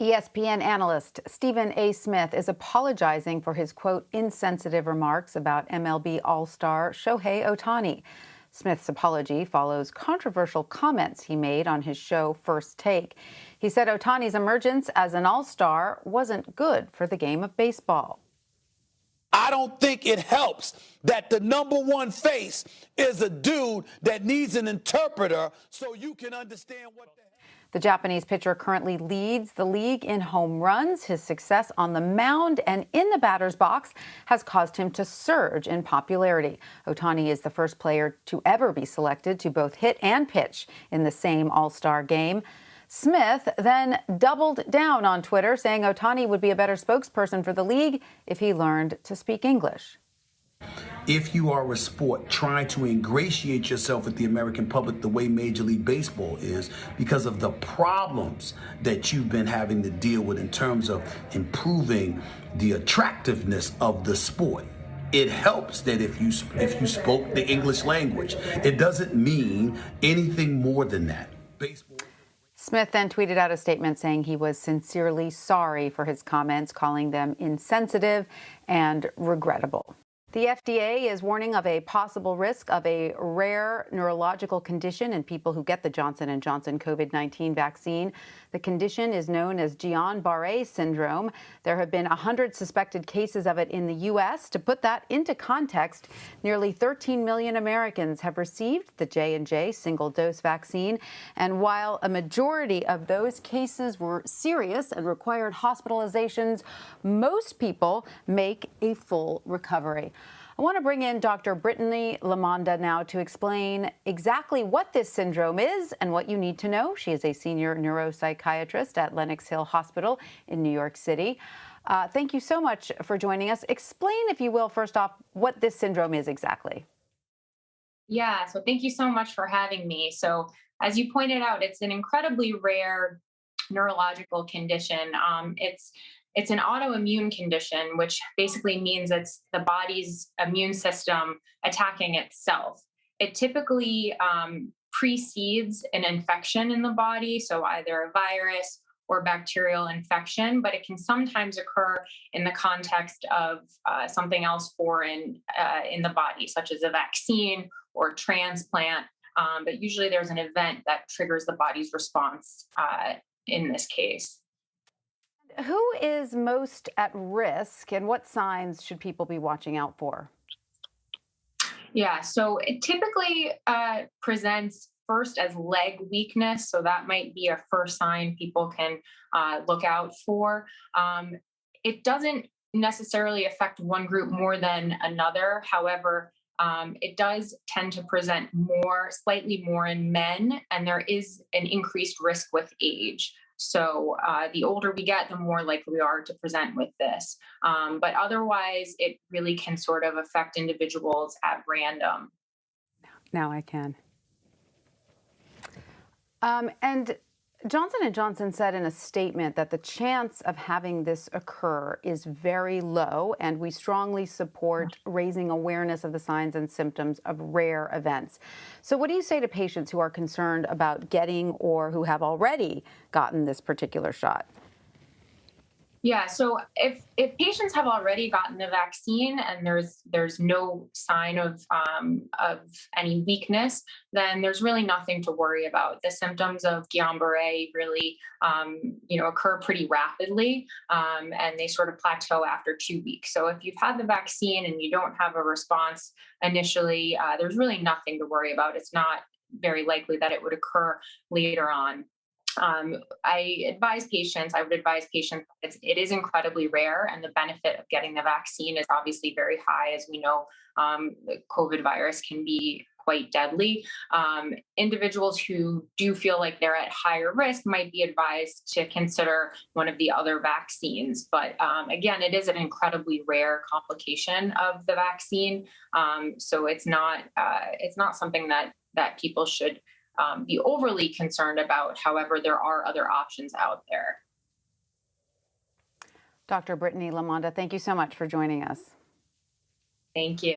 ESPN analyst Stephen A. Smith is apologizing for his, quote, insensitive remarks about MLB All-Star Shohei Ohtani. Smith's apology follows controversial comments he made on his show First Take. He said Ohtani's emergence as an All-Star wasn't good for the game of baseball. I don't think it helps that the number one face is a dude that needs an interpreter so you can understand what the hell. The Japanese pitcher currently leads the league in home runs. His success on the mound and in the batter's box has caused him to surge in popularity. Ohtani is the first player to ever be selected to both hit and pitch in the same All-Star game. Smith then doubled down on Twitter, saying Ohtani would be a better spokesperson for the league if he learned to speak English. If you are a sport trying to ingratiate yourself with the American public the way Major League Baseball is, because of the problems that you've been having to deal with in terms of improving the attractiveness of the sport, it helps that if you spoke the English language. It doesn't mean anything more than that. Baseball. Smith then tweeted out a statement saying he was sincerely sorry for his comments, calling them insensitive and regrettable. The FDA is warning of a possible risk of a rare neurological condition in people who get the Johnson & Johnson COVID-19 vaccine. The condition is known as Guillain-Barré syndrome. There have been 100 suspected cases of it in the U.S. To put that into context, nearly 13 million Americans have received the J&J single-dose vaccine. And while a majority of those cases were serious and required hospitalizations, most people make a full recovery. I want to bring in Dr. Brittany Lamonda now to explain exactly what this syndrome is and what you need to know. She is a senior neuropsychiatrist at Lenox Hill Hospital in New York City. Thank you so much for joining us. Explain, if you will, first off, what this syndrome is exactly. Yeah, so thank you so much for having me. So as you pointed out, it's an incredibly rare neurological condition. It's an autoimmune condition, which basically means it's the body's immune system attacking itself. It typically precedes an infection in the body, so either a virus or bacterial infection, but it can sometimes occur in the context of something else foreign in the body, such as a vaccine or transplant. But usually there's an event that triggers the body's response in this case. Who is most at risk and what signs should people be watching out for? Yeah, so it typically presents first as leg weakness. So that might be a first sign people can look out for. It doesn't necessarily affect one group more than another. However, it does tend to present slightly more in men, and there is an increased risk with age. So the older we get, the more likely we are to present with this. But otherwise, it really can sort of affect individuals at random. Now I can. And Johnson & Johnson said in a statement that the chance of having this occur is very low, and we strongly support raising awareness of the signs and symptoms of rare events. So what do you say to patients who are concerned about getting or who have already gotten this particular shot? Yeah, so if patients have already gotten the vaccine and there's no sign of any weakness, then there's really nothing to worry about. The symptoms of Guillain-Barré really occur pretty rapidly, and they sort of plateau after 2 weeks. So if you've had the vaccine and you don't have a response initially, there's really nothing to worry about. It's not very likely that it would occur later on. I would advise patients it is incredibly rare, and the benefit of getting the vaccine is obviously very high. As we know, the COVID virus can be quite deadly. Individuals who do feel like they're at higher risk might be advised to consider one of the other vaccines. But again, it is an incredibly rare complication of the vaccine. So it's not something that people should be overly concerned about. However, there are other options out there. Dr. Brittany Lamonda, thank you so much for joining us. Thank you.